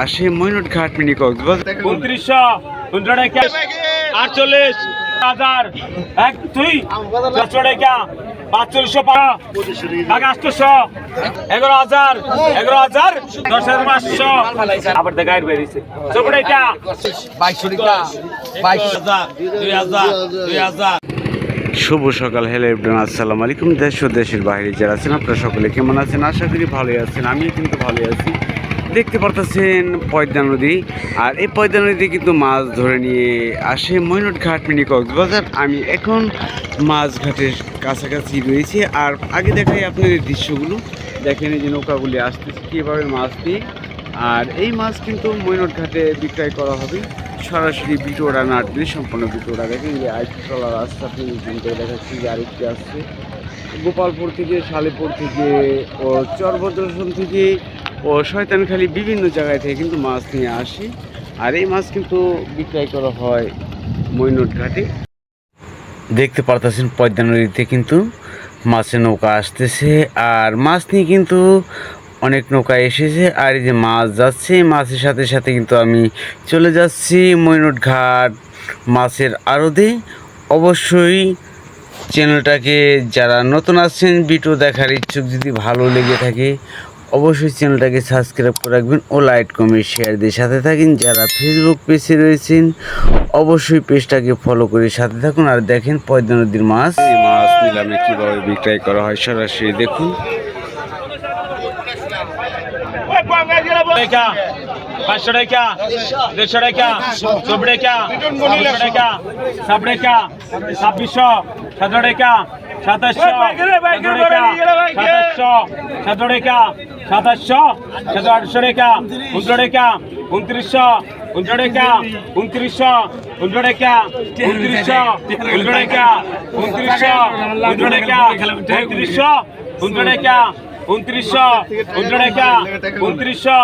আসে মইনুট ঘাট মিনি কক্সবাজার 2948 হাজার 11,500 আবার দেখায় বেরিয়েছে 22,000 শুভ সকাল, হ্যালো এভরিওয়ান, আসসালামু আলাইকুম। দেশ ও দেশের বাইরে যারা আছেন আপনারা সকলে কেমন আছেন? আশা করি ভালোই আছেন। আমিও কিন্তু ভালোই আছি। দেখতে পারতেছেন পদ্মা নদী, আর এই পদ্মা নদী কিন্তু মাছ ধরে নিয়ে আসে মইনুট ঘাট মিনি কক্সবাজার। আমি এখন মাছ ঘাটের কাছাকাছি রয়েছি, আর আগে দেখাই আপনাদের দৃশ্যগুলো। দেখেন এই যে নৌকাগুলি আসতেছে কীভাবে মাছ নিয়ে, আর এই মাছ কিন্তু মইনুট ঘাটে বিক্রয় করা হবে। সরাসরি বিটোড়া নাট দিয়ে সম্পূর্ণ বিটোড়া। দেখেন যে আইটতলা রাস্তা থেকে দেখাচ্ছি যে আরেকটি আসছে গোপালপুর থেকে, শালিপুর থেকে ও চরভদ্রসন থেকে ও শয়তানখালী বিভিন্ন জায়গায় থেকে কিন্তু মাছ নিয়ে আসি, আর এই মাছ কিন্তু বিক্রয় করা হয় মইনুট ঘাটে। দেখতে পারতেছেন পদ্মা নদীতে কিন্তু মাছের নৌকা আসতেছে, আর মাছ নিয়ে কিন্তু অনেক নৌকা এসেছে, আর এই যে মাছ যাচ্ছে, মাছের সাথে সাথে কিন্তু আমি চলে যাচ্ছি মইনুট ঘাট মাছের আড়তে। অবশ্যই চ্যানেলটাকে যারা নতুন আসছেন, ভিডিও দেখার ইচ্ছুক যদি ভালো লেগে থাকে অবশ্যই চ্যানেলটাকে সাবস্ক্রাইব করে রাখবেন ও লাইক কমেন্ট শেয়ার দিয়ে সাথে থাকেন। যারা ফেসবুক পেজে রয়েছেন অবশ্যই পেজটাকে ফলো করে সাথে থাকুন। আর দেখেন পদ্মা নদীর মাছ, এই মাছ নিলামে কীভাবে বিক্রয় করা হয় সরাসরি দেখুন। 500 টাকা 150 টাকা 40 টাকা 50 টাকা 60 টাকা 2600 17 টাকা 2700 17 টাকা 2700 17 টাকা 2700 1800 টাকা 19 টাকা 2900 19 টাকা 2900 19 টাকা 2900 19 টাকা 2900 19 টাকা 2900 19 টাকা 2900 19 টাকা 2900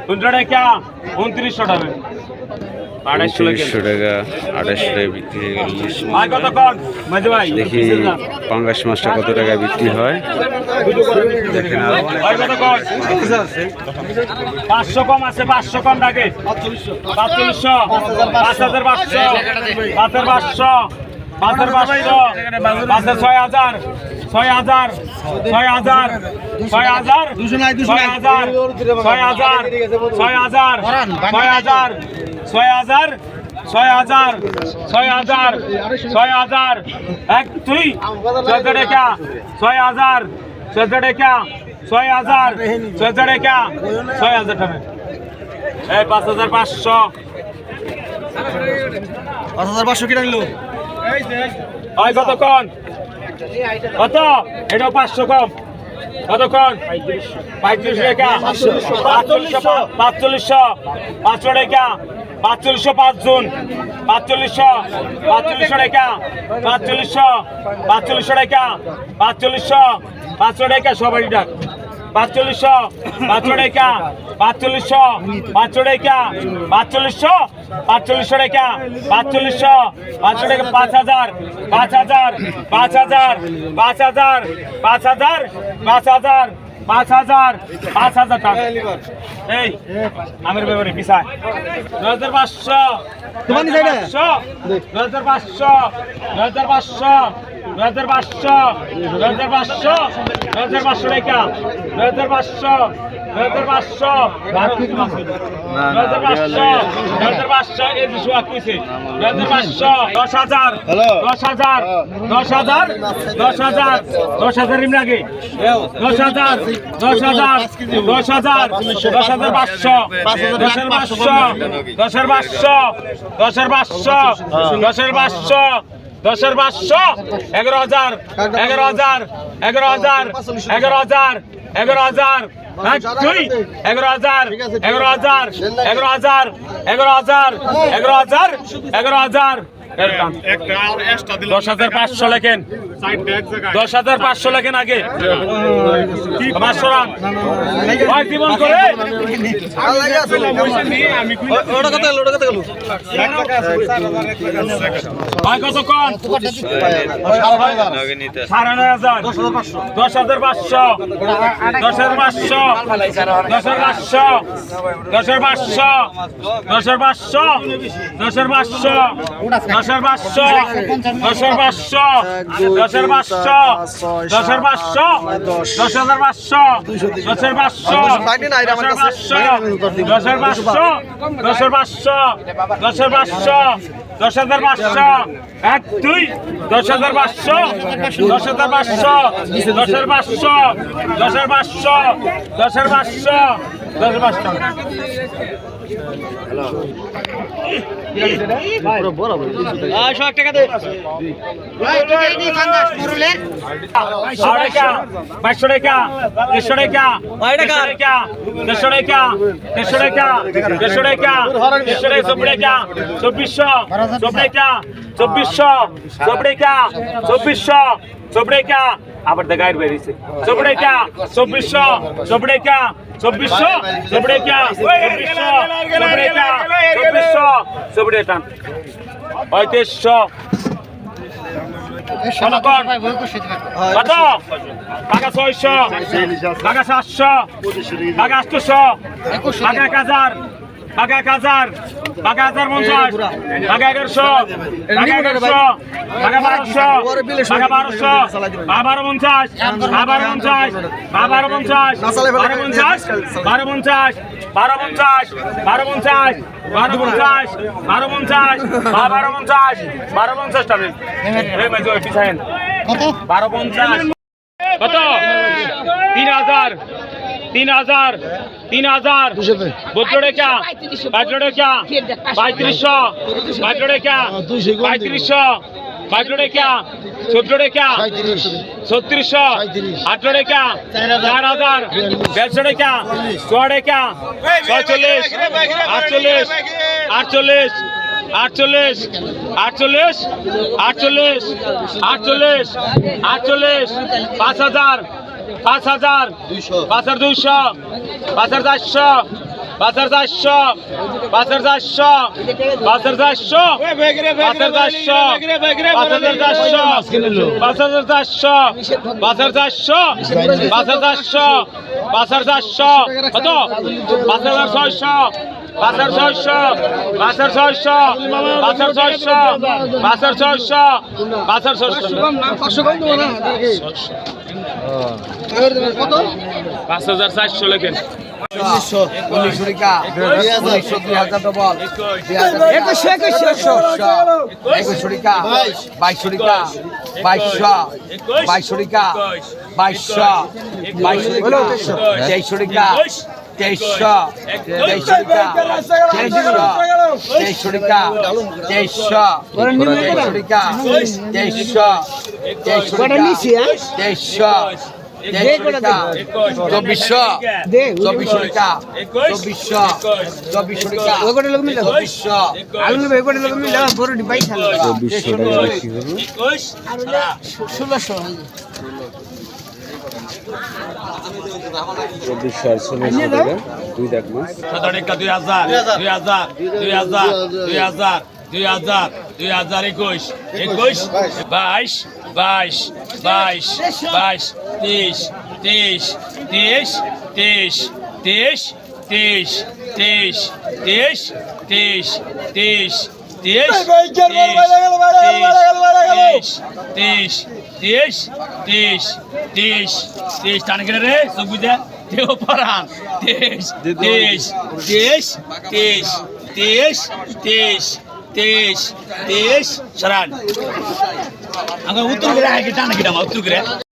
15 টাকা 2900 টাকা 250 টাকা 2800 টাকা বিক্রি হয়ে গেল। দেখি পাঙ্গাস মাছটা কত টাকা বিক্রি হয়। দেখেন 500 কম আছে, 500 কম থাকে 4500 5500 5500 5500 6000 6000 6000 6000 6000 6000 6000 6000 6000 6000 6000 এক তুই 14 টাকা 6000 14 টাকা 6000 14 টাকা 6000 টাকা এই 5500 5500 কিনা নিল হয় কতক্ষণ কত? এটাও 500 কম কতক্ষণ 35 টাকা 4500 4500 500 টাকা 4500 5 জুন 4500 4500 টাকা 4500 4500 টাকা 4500 500 টাকা সবাই ডাক 4500 500 টাকা 4500 500 টাকা 4500 4500 টাকা 4500 500 টাকা 5000 5000 5000 5000 5000 5000 5000 5000 টাকা এই আমার ব্যাপারে পিছায় 9500 তোমার নিচে এটা 9500 9500 9500 9500 9500 টাকা 9500 9500 9500 এই যে সোয়া কইছে 9500 10000 10000 10000 10000 10000 এমনি আগে 10000 10000 10000 10500 10500 10500 10500 10500 10500 11000 11000 11000 11000 11000 তুই 11000 11000 11000 11000 11000 11000 10,500 লেখেন 10,500 লেখেন আগে 500 রান ভাই জীবন করে ওটা কত গেল ভাই কত কোন 9,500 10,500 এক দুই 10,500 2400 আবার দেখাই বেরিয়েছে 2400 কত টাকা 600 টাকা 700 টাকা 800 টাকা 1000 টাকা 1000 টাকা 1050 টাকা 1100 টাকা 1100 টাকা 1200 টাকা 1250 কত 3,000 বদলো টাকা 3500 14 টাকা 3600 18 টাকা 4,000 150 টাকা 6 টাকা 46 48 5,000 5,200 5,400 5,400 লেখেন 1900 টাকা 1900 2000 ডবল 2100 টাকা 2200 টাকা 2200 টাকা 2200 টাকা 2300 টাকা 2300 টাকা 23 টান করে রে সুবিধা দেও পরান 23 সরান আগে উত্তর করে আগে টান কিনা উত্তর করে